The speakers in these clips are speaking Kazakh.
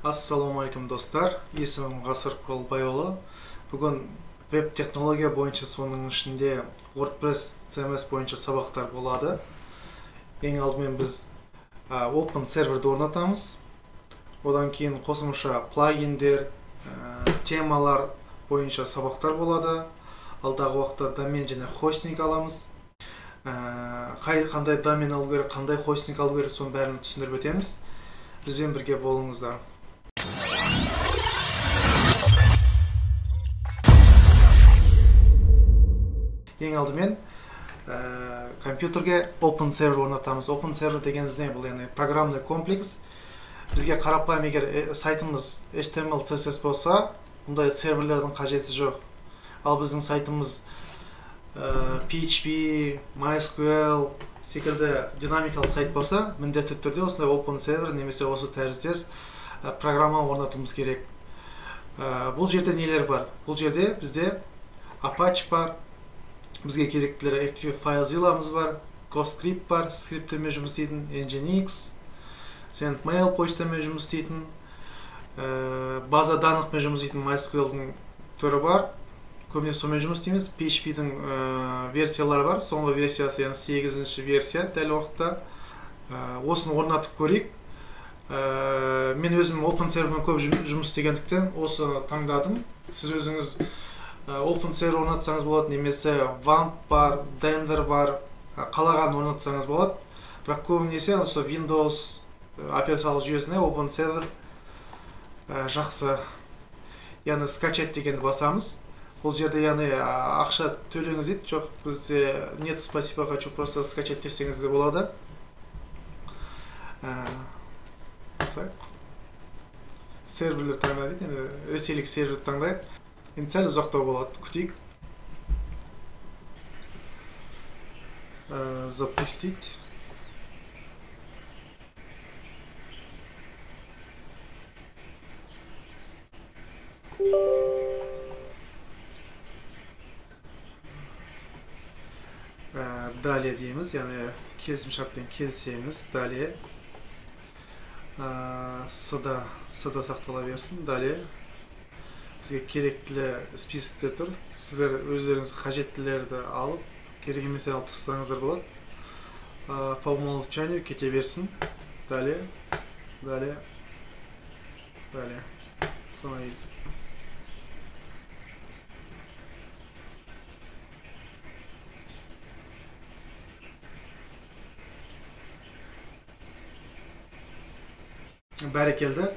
Ассалаумалейкум достар, есімім Ғасыр Қолбайұлы. Бүгін веб технология бойынша, соның ішінде WordPress CMS бойынша сабақтар болады. Ең алдымен біз Open серверді орнатамыз. Одан кейін қосымша плагиндер, темалар бойынша сабақтар болады. Алдағы уақытта домен және хостинг аламыз. Қандай домен алу керек, қандай хостинг алу керек, соның бәрін түсіндіріп өтеміз. Бізбен бірге болыңыздар. Ең алдымен компьютерге Open сервер орнатамыз. Open сервер дегеніміз не? Бұл яғни программный комплекс. Бізге қарапайым егер сайтымыз HTML, CSS болса, мұндай серверлердің қажеті жоқ. Ал біздің сайтымыз PHP, MySQL секілді динамикалық сайт болса, міндетті түрде осындай Open сервер немесе осы тәріздес программа орнатуымыз керек. Бұл жерде нелер бар? Бұл жерде бізде Apache бар, бізге керектілері Active FileZilla бар, GoScript бар, скрипттермен жұмыс істейтін, Nginx, SendMail почтамен жұмыс істейтін, база данықпен жұмыс істейтін MySQL-дің түрі бар. Көбінесе сонымен жұмыс істейміз. PHP-дің версиялары бар. Соңғы версиясы, яғни 8-ші версия дәл уақытта. Осыны орнатып көрейік. Мен өзім Open сервермен көп жұмыс істегендіктен осы таңдадым. Сіз өзіңіз Open сервер орнатсаңыз болады, немесе WAMP бар, Dender бар, қалаған орнатсаңыз болады. Бірақ көбінесе осы Windows операциялық жүйесіне Open сервер жақсы. Яғни скачать дегенді басамыз. Бұл жерде яғни ақша төлеңіз дейді. Жоқ, бізде нет, спасибо, хочу просто скачать десеңіз де болады. Серверлер таңдайды, енді ресейлік сервер таңдайды. Енді сәл ұзақтау болады, күтейік. Запустить. Далее дейміз, яғни келісімшартпен келісеміз. Далее сыда сақтала берсін. Далее бізге керектілі списоктер тұр. Сіздер өздеріңіз қажеттілерді алып, керек еместер алып тастаңыздар болады. По умолчанию кете берсін. Далее санайды. Бәрекелді.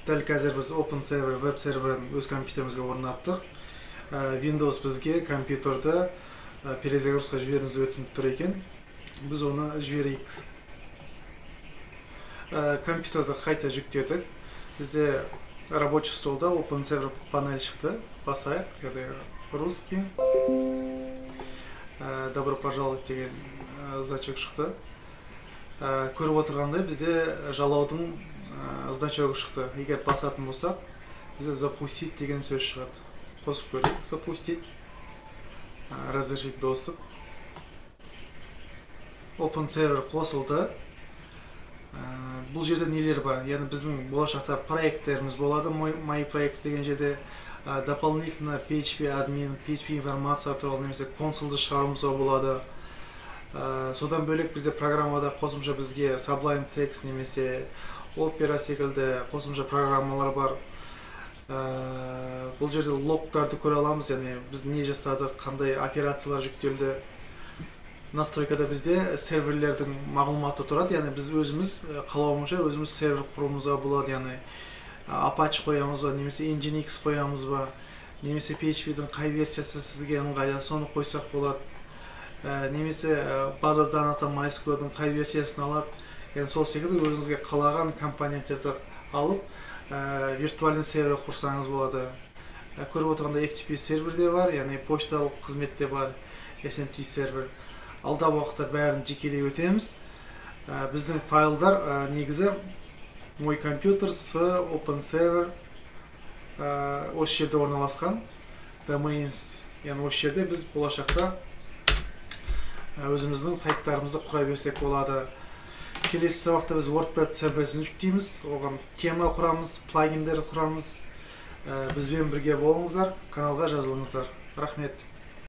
Дәл қазір біз Open сервер, веб серверін өз компьютерімізге орнаттық. Windows бізге компьютерді перезагрузка жіберіңіз өтініп тұр екен. Біз оны жіберейік. Компьютерді қайта жүктедік. Бізде рабочий столда Open сервер панель шықты. Басайық, русский. Добро пожаловать деген значок шықты. Көріп отырғандай бізде жалаудың значогы шықты. Егер басатын болсақ, бізде запустить деген сөз шығады. Қосып көрейік. Запустить. Разрешить доступ. Open сервер қосылды. Бұл жерде нелер бар? Яғни біздің болашақта проекттеріміз болады. My проект деген жерде дополнительно PHP админ, PHP информация туралы немесе консолды шығаруымызға болады. Содан бөлек бізде программада қосымша бізге Sublime Text немесе Opera секілді қосымша программалар бар. Бұл жерде логтарды көре аламыз, яғни біз не жасадық, қандай операциялар жүктелді. Настройкада бізде серверлердің мағлұматы тұрады, яғни біз өзіміз қалауымызша өзіміз сервер құруымызға болады, яғни Apache қоямыз ба, немесе Nginx қоямыз ба, немесе PHP-дің қай версиясы сізге ыңғайлы, соны қойсақ болады. Немесе база данықтан MySQL-дің қай версиясын алады. Яғни сол секілді өзіңізге қалаған компоненттерді алып, виртуальный сервер құрсаңыз болады. Көріп отырғанда FTP серверде бар, яғни почталық қызметте бар, SMT сервер. Алда уақытта бәрін жекелей өтеміз. Біздің файлдар негізі мой компьютер с Open сервер осы жерде орналасқан. Domains, яғни осы жерде біз болашақта өзіміздің сайттарымызды құра берсек болады. келесі сабақта біз WordPress сервисін жүктейміз, оған тема құрамыз, плагиндер құрамыз. Бізбен бірге болыңыздар, каналға жазылыңыздар. Рахмет.